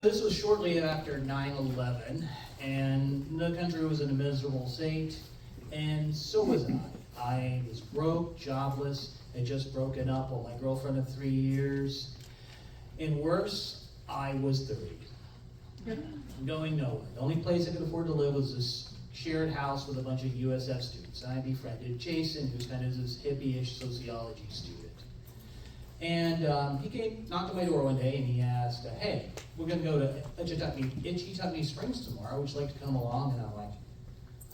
This was shortly after 9/11, and the country was in a miserable state, and so was I. I was broke, jobless, had just broken up with my girlfriend of 3 years, and worse, I was 30. Going nowhere. The only place I could afford to live was this shared house with a bunch of USF students. I befriended Jason, who's kind of this hippie-ish sociology student. And he knocked on my door one day and he asked, hey, we're going to go to Itchy Tuckney Springs tomorrow. Would you like to come along? And I'm like,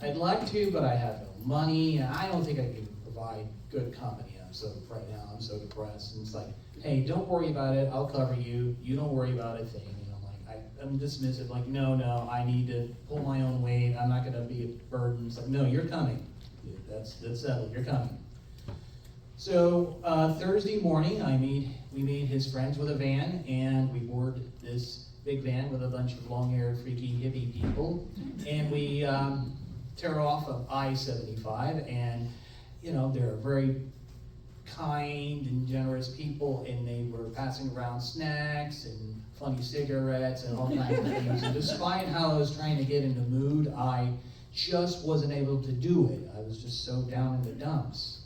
I'd like to, but I have no money, and I don't think I can provide good company. Right now, I'm so depressed. And it's like, hey, don't worry about it. I'll cover you. You don't worry about a thing. And I'm like, I'm dismissive. Like, no, I need to pull my own weight. I'm not going to be a burden. It's like, no, you're coming. That's settled. You're coming. So Thursday morning, we meet his friends with a van, and we board this big van with a bunch of long-haired, freaky, hippie people, and we tear off of I-75, and they're very kind and generous people, and they were passing around snacks and funny cigarettes and all kinds of things. And despite how I was trying to get in the mood, I just wasn't able to do it. I was just so down in the dumps.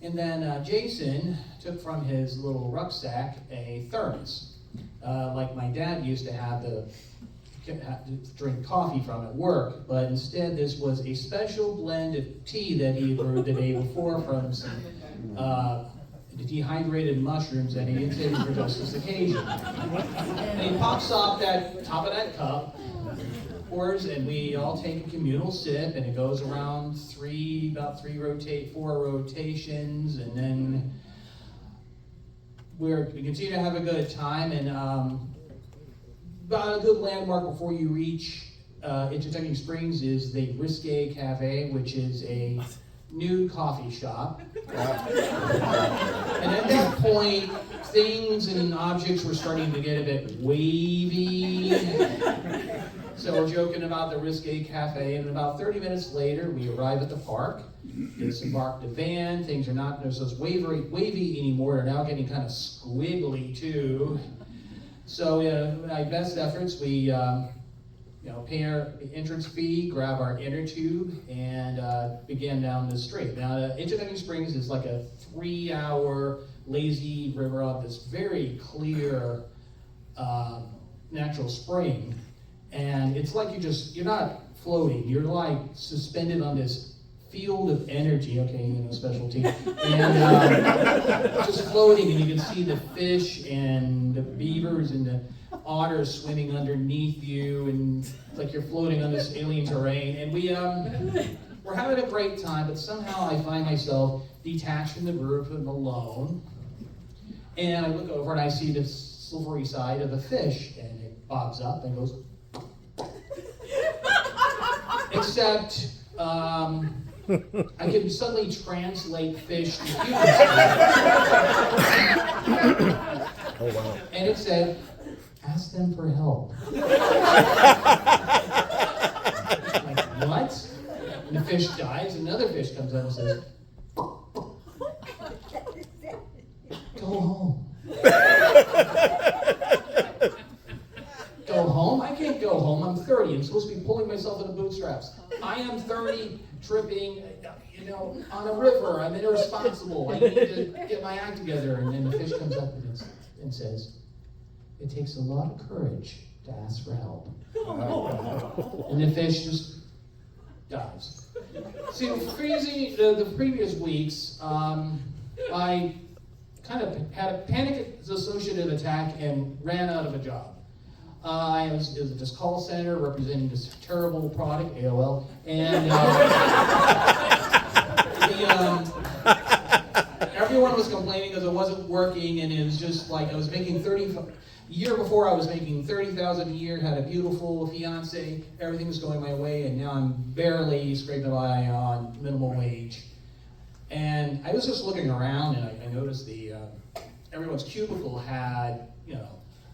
And then Jason took from his little rucksack a thermos, like my dad used to have to drink coffee from at work, but instead this was a special blend of tea that he brewed the day before from some dehydrated mushrooms that he had saved for just this occasion. And he pops off that top of that cup, pours, and we all take a communal sip, and it goes around four rotations, and then we continue to have a good time. And about a good landmark before you reach Itchy Tuckney Springs is the Risque Cafe, which is a nude coffee shop. And at that point, things and objects were starting to get a bit wavy. So we're joking about the Risque Cafe, and about 30 minutes later, we arrive at the park, disembark the van. Things are not so wavy anymore. They're now getting kind of squiggly too. So my best efforts, we pay our entrance fee, grab our inner tube, and begin down the street. Now, Itchy Tuckney Springs is like a 3-hour lazy river of this very clear natural spring. And it's like you're not floating, you're like suspended on this field of energy, specialty, and just floating, and you can see the fish and the beavers and the otters swimming underneath you, and it's like you're floating on this alien terrain. And we're having a great time, but somehow I find myself detached from the group and alone, and I look over and I see the silvery side of a fish, and it bobs up and goes, except I can suddenly translate fish to human Oh, wow. And it said, ask them for help. Like, what? And the fish dies, another fish comes up and says, go home. Go home? I can't go home. I'm 30. I'm supposed to be pulling myself in the bootstraps. I am 30, tripping, on a river. I'm irresponsible. I need to get my act together. And then the fish comes up and says, it takes a lot of courage to ask for help. And the fish just dies. See, the previous weeks, I kind of had a panic-associated attack and ran out of a job. I was at this call center representing this terrible product, AOL, and everyone was complaining because it wasn't working, and it was just like I was making year before I was making $30,000 a year, had a beautiful fiance, everything was going my way, and now I'm barely scraping by on minimum wage. And I was just looking around, and I noticed everyone's cubicle had,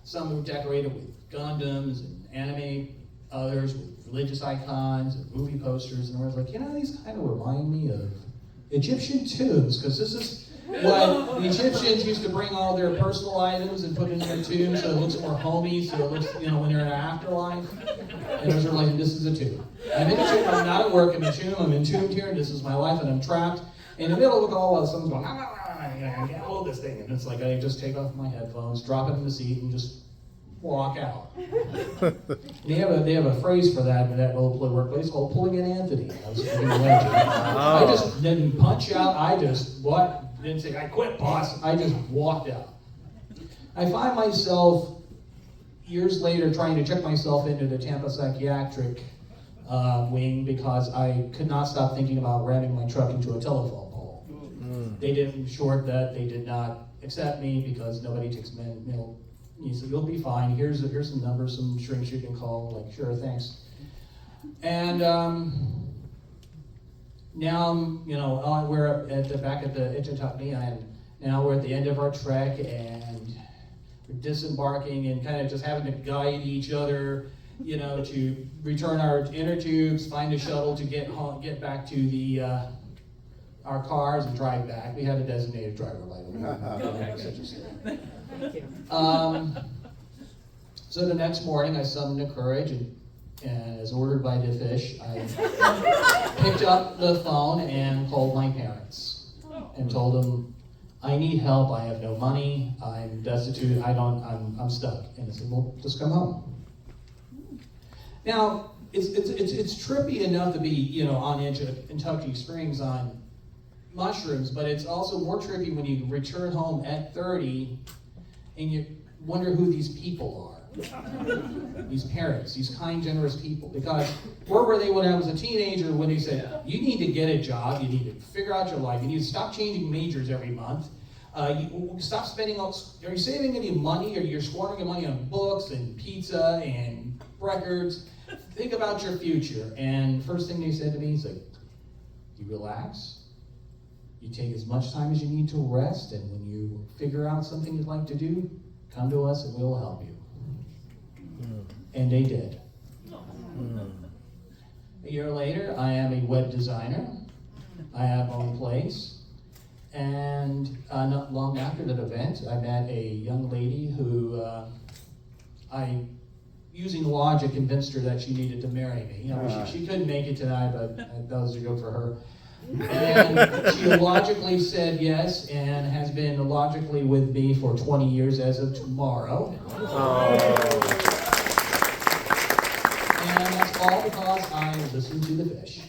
some were decorated with Gundams and anime, others with religious icons and movie posters, and I was like, these kind of remind me of Egyptian tombs, because this is What the Egyptians used to bring all their personal items and put in their tomb so it looks more homey, so it looks, when they're in an afterlife. And they're like, this is a tomb. I'm in a tomb, I'm not at work, I'm in a tomb, I'm entombed here, and this is my life, and I'm trapped in the middle of it all while someone's going, I can't hold this thing. And it's like, I just take off my headphones, drop it in the seat, and just walk out. They have a phrase for that in that old workplace called pulling an Anthony. That was pretty legend. I just didn't punch out. Didn't say, I quit, boss. I just walked out. I find myself years later trying to check myself into the Tampa psychiatric wing because I could not stop thinking about ramming my truck into a telephone pole. They didn't short that. They did not accept me because nobody takes mail. He said, you'll be fine. Here's some numbers, some shrinks you can call. Like, sure, thanks. And now we're back at the Itchitopney, and now we're at the end of our trek, and we're disembarking and kind of just having to guide each other, to return our inner tubes, find a shuttle to get back to the our cars and drive back. We had a designated driver, by the way. So the next morning, I summoned the courage, and as ordered by the fish, I picked up the phone and called my parents and told them, I need help. I have no money. I'm destitute. I'm stuck. And they said, well, just come home. Now, it's trippy enough to be, on Kentucky Springs on mushrooms, but it's also more trippy when you return home at 30 and you wonder who these people are. These parents, these kind, generous people. Because where were they when I was a teenager when they said, you need to get a job, you need to figure out your life, you need to stop changing majors every month, stop spending are you saving any money, or you're squandering your money on books and pizza and records? Think about your future. And first thing they said to me is like, you relax, you take as much time as you need to rest, and when you figure out something you'd like to do, come to us and we'll help you. And they did. A year later, I am a web designer. I have my own place. And not long after that event, I met a young lady who using logic, convinced her that she needed to marry me. She couldn't make it tonight, but that was a joke for her. And she logically said yes, and has been logically with me for 20 years as of tomorrow. And that's all because I listened to the fish.